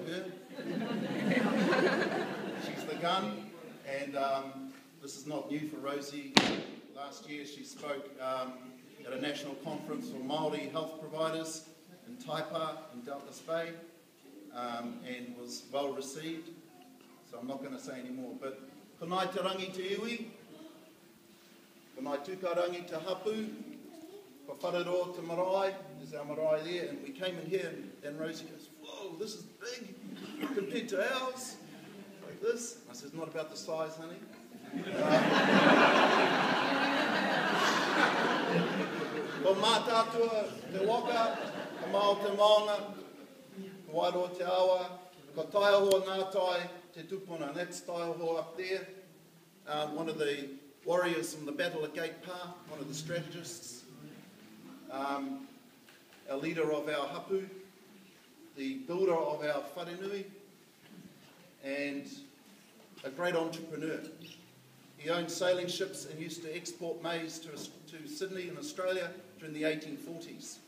her. She's the gun, and this is not new for Rosie. Last year she spoke at a national conference for Māori health providers in Taipa in Doubtless Bay, and was well received, so I'm not going to say any more. But konai te rangi te iwi, konai tukarangi te hapu, pa wharero te marae, there's our marae there, and we came in here and Rosie goes, whoa, this is big compared to ours, like this. I said, it's not about the size, honey. Ko mā tātua te waka, ka mao te maonga, ka wairo te awa, ka taiahoa Ngatai te tupuna. That's taiahoa up there, one of the warriors from the Battle of Gate Pa, one of the strategists, our leader of our hapu, the builder of our wharenui, and a great entrepreneur. He owned sailing ships and used to export maize to Sydney in Australia during the 1840s.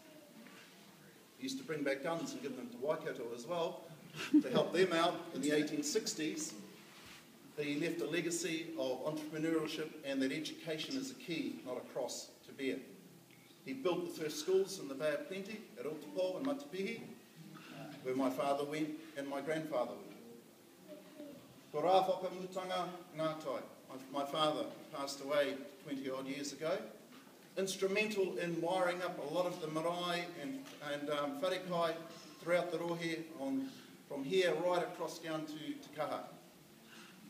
He used to bring back guns and give them to Waikato as well to help them out in the 1860s. He left a legacy of entrepreneurship and that education is a key, not a cross, to bear. He built the first schools in the Bay of Plenty at Otapo and Matapihi, where my father went and my grandfather went. Ko rā whakamutanga Ngatai. My father passed away 20 odd years ago. Instrumental in wiring up a lot of the marae and wharekai throughout the rohe from here right across down to Te Kaha.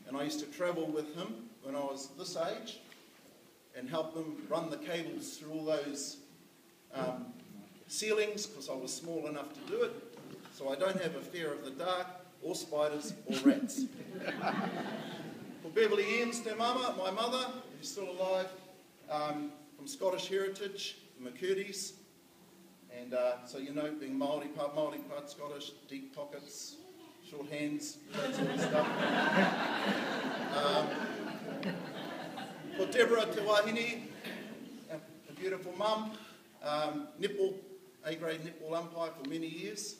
And I used to travel with him when I was this age and help them run the cables through all those ceilings because I was small enough to do it. So I don't have a fear of the dark or spiders or rats. For Beverly Eames, te mama, my mother, who's still alive, from Scottish heritage, McCurdy's, and so you know, being Māori, part Scottish, deep pockets, short hands, that sort of stuff. For Deborah Te Wahine, a beautiful mum, netball, A-grade netball umpire for many years,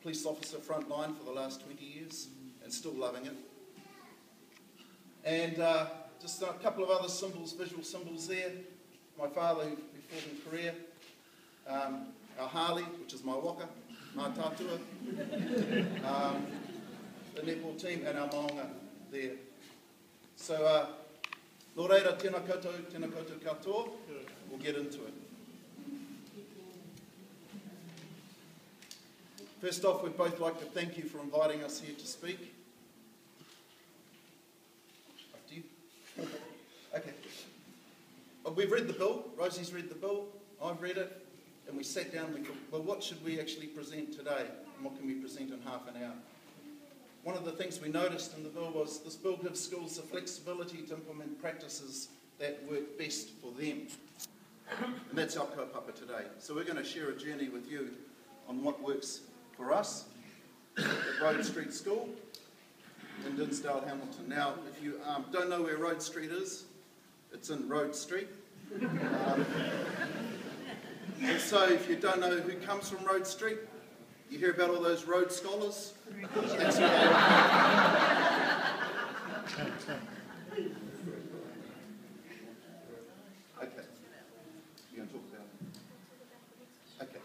police officer front line for the last 20 years, and still loving it. And just a couple of other symbols, visual symbols there. My father, who fought in Korea, our Harley, which is my waka, mā tātua, the netball team, and our maonga there. So, nō reira, tēnā koutou katoa, we'll get into it. First off, we'd both like to thank you for inviting us here to speak. After you. Okay. We've read the bill, Rosie's read the bill, I've read it, and we sat down and we thought, well, what should we actually present today? And what can we present in half an hour? One of the things we noticed in the bill was this bill gives schools the flexibility to implement practices that work best for them. And that's our kaupapa today. So we're going to share a journey with you on what works for us at Rhode Street School in Dinsdale, Hamilton. Now, if you don't know where Rhode Street is, it's in Rhode Street. And so if you don't know who comes from Rhode Street, you hear about all those Rhodes scholars? That's who they are. Okay. You're going to talk about it? Okay.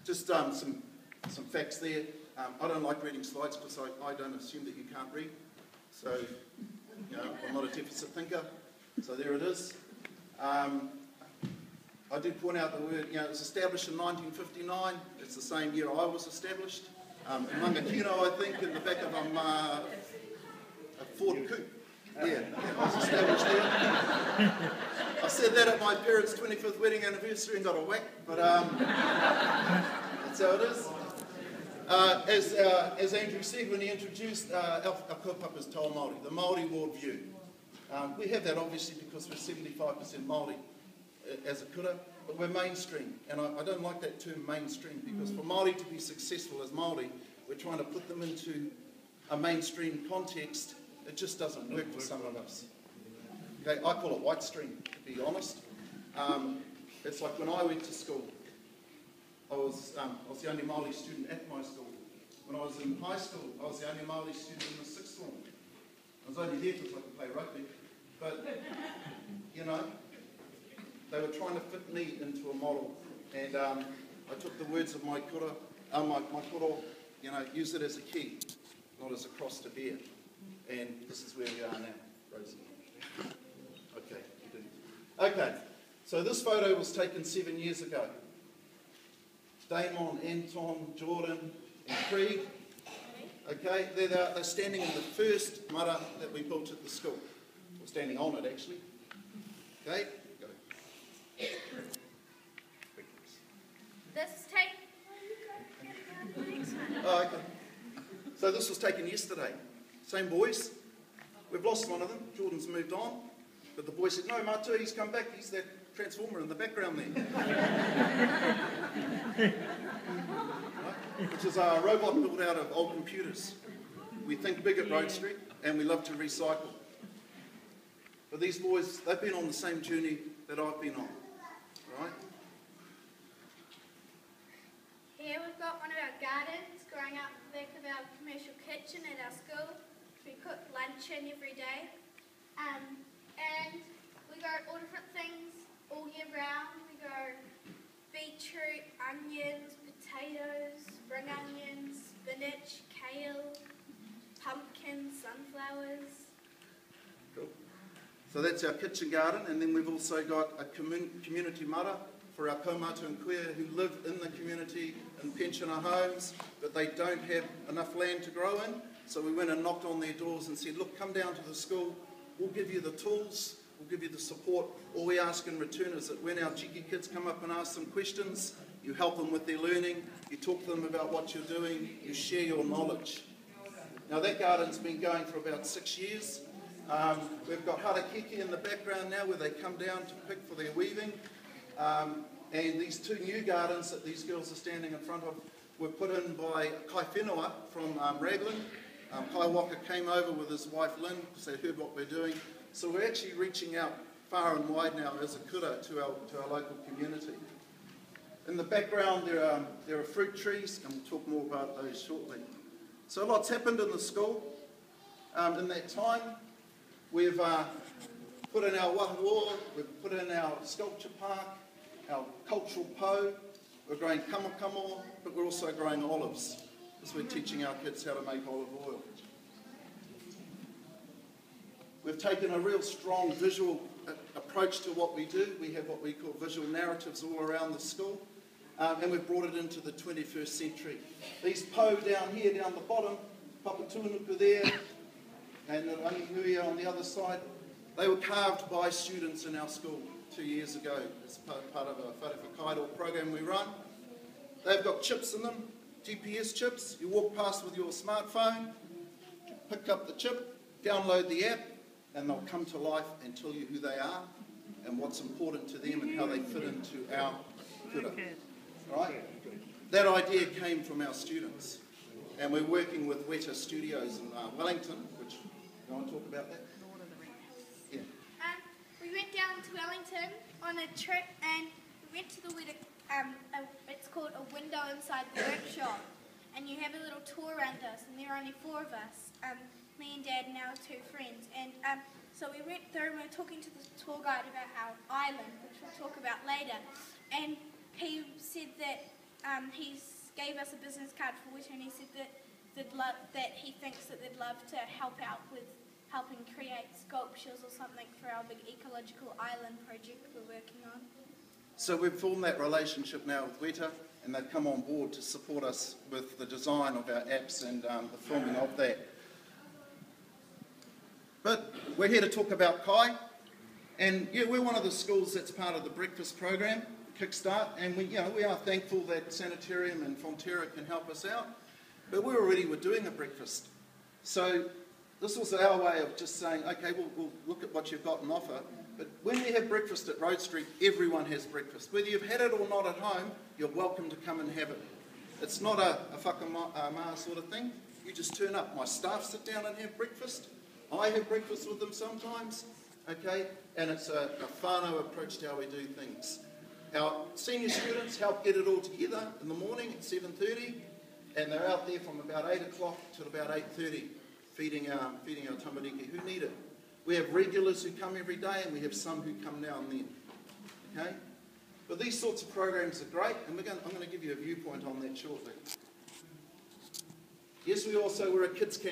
Just some facts there. I don't like reading slides because I don't assume that you can't read. So, you know, I'm not a deficit thinker. So there it is. I did point out the word, you know, it was established in 1959. It's the same year I was established. In Mangakino, I think, in the back of a Ford Coupe. Yeah, I was established there. I said that at my parents' 25th wedding anniversary and got a whack, but that's how it is. As Andrew said when he introduced our kaupapa's Tau Māori, the Māori worldview. We have that obviously because we're 75% Māori as a kura, but we're mainstream. And I don't like that term mainstream because for Māori to be successful as Māori, we're trying to put them into a mainstream context. It just doesn't work for some of us. Okay, I call it white stream, to be honest. It's like when I went to school, I was the only Māori student at my school. When I was in high school, I was the only Māori student in the sixth form. I was only there because I could play rugby. But, you know, they were trying to fit me into a model. And I took the words of my kura, my koro, you know, use it as a key, not as a cross to bear. And this is where we are now, Rosie. Okay, you do. Okay, so this photo was taken 7 years ago. Damon, Anton, Jordan, and Creed. Okay, they're standing in the first mara that we built at the school. Or standing on it, actually. Okay, go. This is taken. Oh, okay. So this was taken yesterday. Same boys. We've lost one of them. Jordan's moved on. But the boy said, no, Matu, he's come back. He's that transformer in the background there. Right? Which is a robot built out of old computers. We think big at Rhode Street, and we love to recycle. But these boys, they've been on the same journey that I've been on. Right? Here we've got one of our gardens growing up the back of our commercial kitchen at our school. We cook lunch in every day. And we grow all different things all year round. We grow beetroot, onions, potatoes, spring onions, spinach, kale, pumpkins, sunflowers. Cool. So that's our kitchen garden, and then we've also got a community mara for our kaumatu and kuia who live in the community in pensioner homes, but they don't have enough land to grow in. So we went and knocked on their doors and said, look, come down to the school, we'll give you the tools, we'll give you the support. All we ask in return is that when our cheeky kids come up and ask them questions, you help them with their learning, you talk to them about what you're doing, you share your knowledge. Now that garden's been going for about 6 years. We've got harakeke in the background now where they come down to pick for their weaving. And these two new gardens that these girls are standing in front of were put in by Kai Whenua from Raglan. Kai Waka came over with his wife Lynn because they heard what we're doing. So we're actually reaching out far and wide now as a kura to our local community. In the background there are fruit trees, and we'll talk more about those shortly. So lots happened in the school. In that time, we've put in our wahua, we've put in our sculpture park, our cultural po, we're growing kamakamo, but we're also growing olives, because we're teaching our kids how to make olive oil. We've taken a real strong visual approach to what we do. We have what we call visual narratives all around the school, and we've brought it into the 21st century. These po down here, down the bottom, Papatuanuku there, and the Rangihuia on the other side, they were carved by students in our school 2 years ago as part of a wharewa program we run. They've got chips in them, GPS chips. You walk past with your smartphone, pick up the chip, download the app, and they'll come to life and tell you who they are and what's important to them and how they fit into our kura. Right? That idea came from our students. And we're working with Weta Studios in Wellington, which, you want to talk about that? Yeah. We went down to Wellington on a trip, and we went to the it's called a window inside the workshop, and you have a little tour around us, and there are only 4 of us, me and Dad and our 2 friends, and so we went through and we were talking to the tour guide about our island, which we'll talk about later, and he said that he gave us a business card for Weta, and he said that he thinks that they'd love to help out with helping create sculptures or something for our big ecological island project we're working on. So we've formed that relationship now with Weta, and they've come on board to support us with the design of our apps and the filming of that. But we're here to talk about Kai, and yeah, we're one of the schools that's part of the breakfast program, Kickstart, and we are thankful that Sanitarium and Fonterra can help us out, but we already were doing a breakfast. So this was our way of just saying, okay, we'll look at what you've got on offer. But when we have breakfast at Rhode Street, everyone has breakfast. Whether you've had it or not at home, you're welcome to come and have it. It's not a whakama sort of thing. You just turn up. My staff sit down and have breakfast. I have breakfast with them sometimes. Okay? And it's a whānau approach to how we do things. Our senior students help get it all together in the morning at 7:30, and they're out there from about 8 o'clock till about 8:30, feeding our tamariki who need it. We have regulars who come every day, and we have some who come now and then. Okay? But these sorts of programs are great, and I'm going to give you a viewpoint on that shortly. Yes, we also wear a kids can